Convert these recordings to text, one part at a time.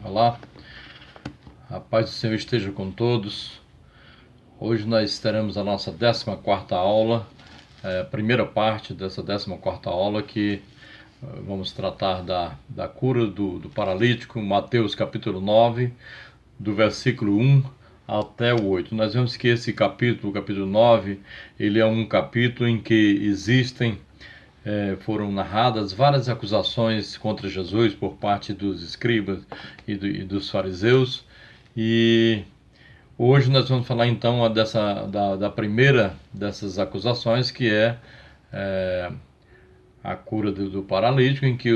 Olá, a paz do Senhor esteja com todos. Hoje nós teremos a nossa 14ª aula, a primeira parte dessa 14ª aula que vamos tratar da cura do paralítico, Mateus capítulo 9, do versículo 1 até o 8. Nós vemos que esse capítulo, o capítulo 9, ele é um capítulo em que foram narradas várias acusações contra Jesus por parte dos escribas e dos fariseus. E hoje nós vamos falar então da primeira dessas acusações, que é a cura do paralítico, em que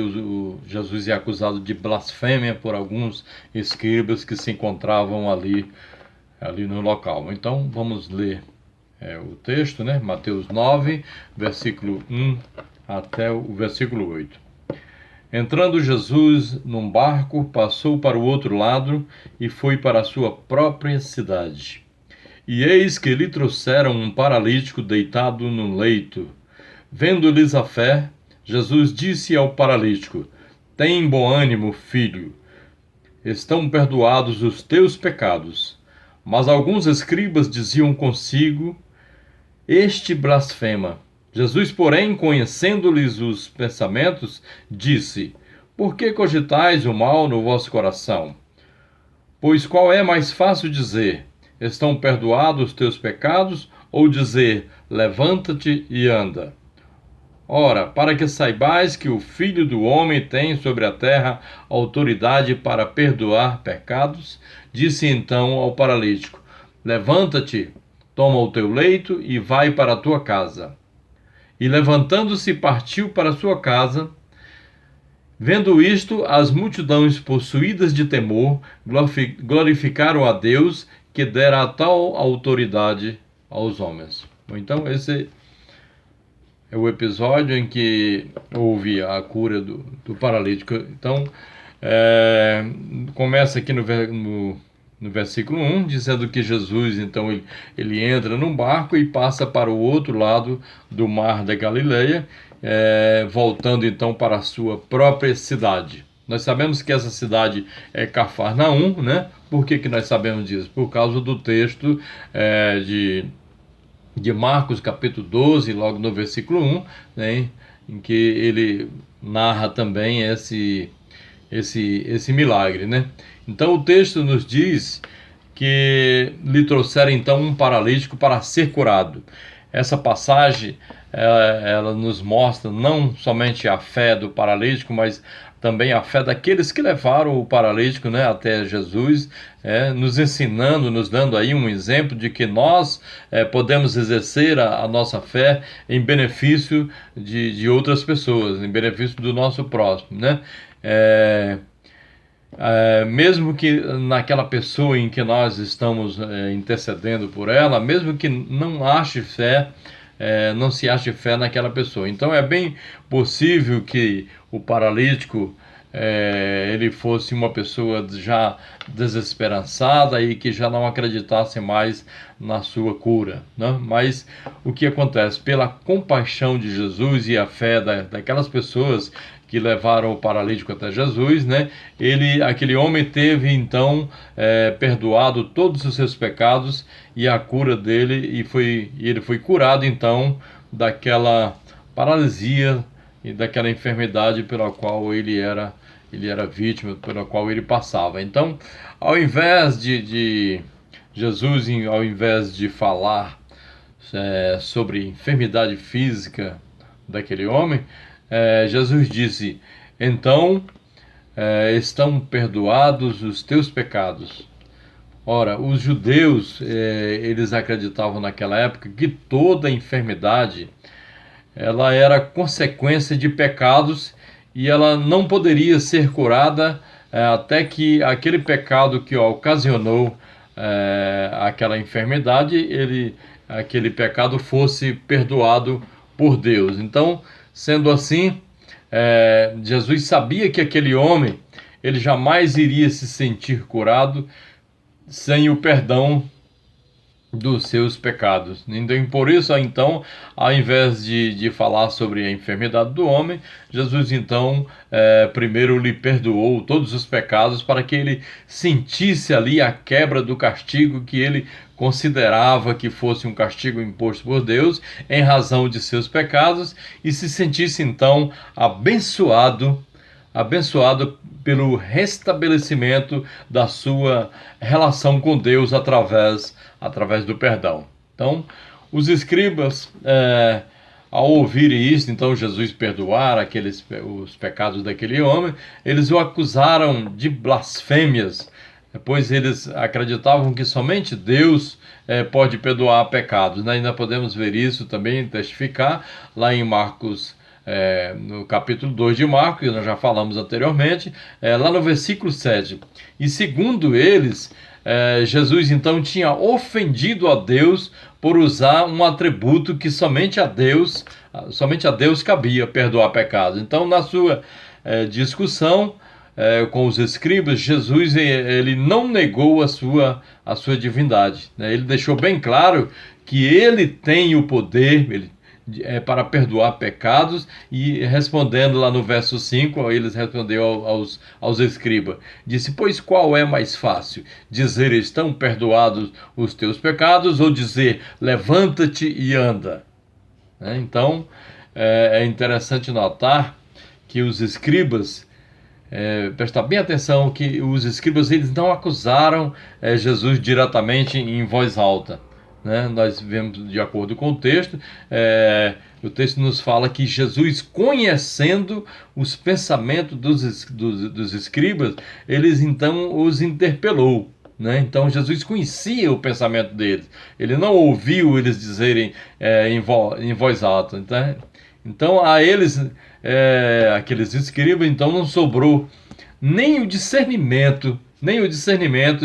Jesus é acusado de blasfêmia por alguns escribas que se encontravam ali no local. Então vamos ler o texto, né? Mateus 9, versículo 1 até o versículo 8. Entrando Jesus num barco, passou para o outro lado e foi para a sua própria cidade. E eis que lhe trouxeram um paralítico deitado no leito. Vendo-lhes a fé, Jesus disse ao paralítico: Tem bom ânimo, filho, estão perdoados os teus pecados. Mas alguns escribas diziam consigo: Este blasfema. Jesus, porém, conhecendo-lhes os pensamentos, disse: Por que cogitais o mal no vosso coração? Pois qual é mais fácil dizer: Estão perdoados os teus pecados, ou dizer: Levanta-te e anda? Ora, para que saibais que o Filho do Homem tem sobre a terra autoridade para perdoar pecados, disse então ao paralítico: Levanta-te, toma o teu leito e vai para a tua casa. E levantando-se, partiu para sua casa. Vendo isto, as multidões, possuídas de temor, glorificaram a Deus, que dera a tal autoridade aos homens. Então, esse é o episódio em que houve a cura do paralítico. Então, começa aqui no versículo 1, dizendo que Jesus, então, ele entra num barco e passa para o outro lado do mar da Galileia, voltando então para a sua própria cidade. Nós sabemos que essa cidade é Cafarnaum, né? Por que nós sabemos disso? Por causa do texto de Marcos capítulo 12, logo no versículo 1, né? Em que ele narra também esse milagre, né? Então o texto nos diz que lhe trouxeram então um paralítico para ser curado. Essa passagem ela nos mostra não somente a fé do paralítico, mas também a fé daqueles que levaram o paralítico, né, até Jesus, nos ensinando, nos dando aí um exemplo de que nós podemos exercer a nossa fé em benefício de outras pessoas, em benefício do nosso próximo, né? Mesmo que naquela pessoa em que nós estamos intercedendo por ela, mesmo que não ache fé, não se ache fé naquela pessoa. Então é bem possível que o paralítico ele fosse uma pessoa já desesperançada e que já não acreditasse mais na sua cura, né? Mas o que acontece? Pela compaixão de Jesus e a fé daquelas pessoas que levaram o paralítico até Jesus, né? Aquele homem teve então perdoado todos os seus pecados e a cura dele, e ele foi curado então daquela paralisia e daquela enfermidade pela qual ele era vítima, pela qual ele passava. Então, ao invés de Jesus, ao invés de falar sobre enfermidade física daquele homem, Jesus disse: então estão perdoados os teus pecados. Ora, os judeus eles acreditavam naquela época que toda enfermidade ela era consequência de pecados e ela não poderia ser curada até que aquele pecado que ocasionou aquela enfermidade, aquele pecado fosse perdoado por Deus. Então, sendo assim, Jesus sabia que aquele homem ele jamais iria se sentir curado sem o perdão dos seus pecados. Então, por isso, então, ao invés de falar sobre a enfermidade do homem, Jesus, então, primeiro lhe perdoou todos os pecados para que ele sentisse ali a quebra do castigo que ele considerava que fosse um castigo imposto por Deus em razão de seus pecados e se sentisse, então, abençoado pelo restabelecimento da sua relação com Deus através do perdão. Então, os escribas, ao ouvirem isso, então Jesus perdoar os pecados daquele homem, eles o acusaram de blasfêmias, pois eles acreditavam que somente Deus pode perdoar pecados. Ainda podemos ver isso também, testificar, lá em Marcos, no capítulo 2 de Marcos, que nós já falamos anteriormente, lá no versículo 7. E segundo eles, Jesus então tinha ofendido a Deus por usar um atributo que somente a Deus cabia perdoar pecados. Então, na sua discussão com os escribas, Jesus ele não negou a sua divindade, né? Ele deixou bem claro que ele tem o poder para perdoar pecados, e respondendo lá no verso 5, eles responderam aos escribas, disse: pois qual é mais fácil, dizer estão perdoados os teus pecados, ou dizer levanta-te e anda? Então é interessante notar que os escribas, prestar bem atenção, que os escribas eles não acusaram Jesus diretamente em voz alta, né? Nós vemos, de acordo com o texto, o texto nos fala que Jesus, conhecendo os pensamentos dos escribas, eles então os interpelou, né? Então Jesus conhecia o pensamento deles, ele não ouviu eles dizerem em voz alta. Então a eles, aqueles escribas, então não sobrou nem o discernimento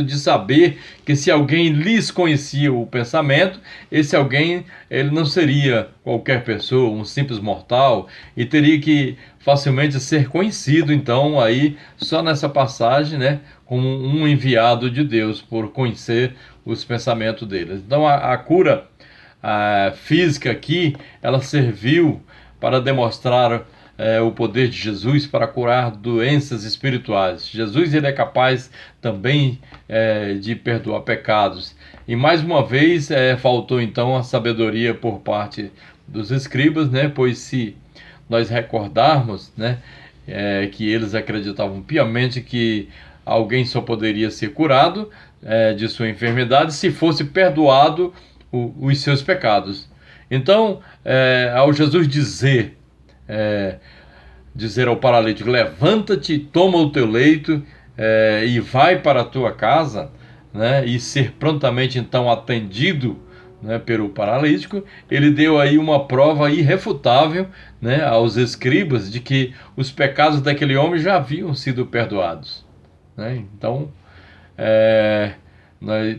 de saber que se alguém lhes conhecia o pensamento, esse alguém ele não seria qualquer pessoa, um simples mortal, e teria que facilmente ser conhecido, então, aí, só nessa passagem, né, como um enviado de Deus, por conhecer os pensamentos deles. Então, a cura física aqui, ela serviu para demonstrar o poder de Jesus para curar doenças espirituais. Jesus ele é capaz também de perdoar pecados. E mais uma vez faltou então a sabedoria por parte dos escribas, né? Pois se nós recordarmos, né, que eles acreditavam piamente que alguém só poderia ser curado de sua enfermidade se fosse perdoado os seus pecados. Então, ao Jesus dizer ao paralítico: levanta-te, toma o teu leito e vai para a tua casa, né, e ser prontamente então atendido, né, pelo paralítico, ele deu aí uma prova irrefutável, né, aos escribas de que os pecados daquele homem já haviam sido perdoados, né? Então,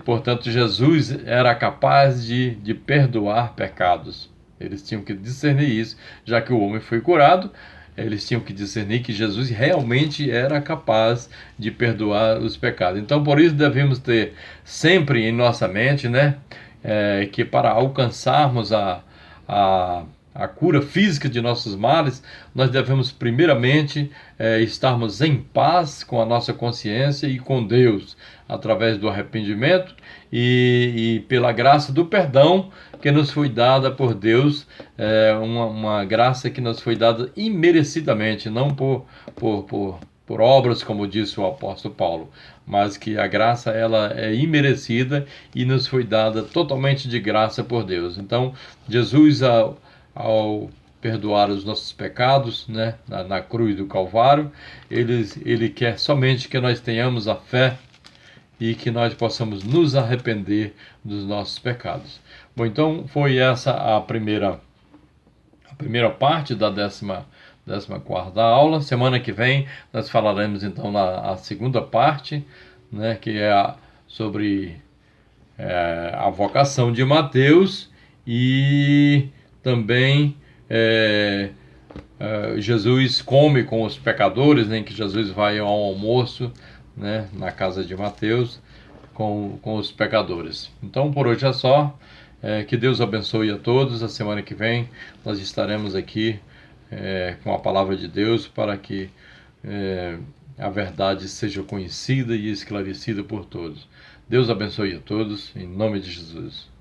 portanto, Jesus era capaz de perdoar pecados. Eles tinham que discernir isso, já que o homem foi curado. Eles tinham que discernir que Jesus realmente era capaz de perdoar os pecados. Então, por isso devemos ter sempre em nossa mente, né, que para alcançarmos a cura física de nossos males, nós devemos primeiramente estarmos em paz com a nossa consciência e com Deus, através do arrependimento e pela graça do perdão que nos foi dada por Deus, uma graça que nos foi dada imerecidamente, não por obras, como disse o apóstolo Paulo, mas que a graça ela é imerecida e nos foi dada totalmente de graça por Deus. Então, Jesus, ao perdoar os nossos pecados, né, na cruz do Calvário, ele quer somente que nós tenhamos a fé e que nós possamos nos arrepender dos nossos pecados. Bom, então foi essa a primeira parte da 14ª aula. Semana que vem nós falaremos então a segunda parte, né, que é sobre a vocação de Mateus, e também Jesus come com os pecadores, né, que Jesus vai ao almoço, né, na casa de Mateus, com os pecadores. Então, por hoje é só. Que Deus abençoe a todos. A semana que vem nós estaremos aqui com a palavra de Deus para que a verdade seja conhecida e esclarecida por todos. Deus abençoe a todos, em nome de Jesus.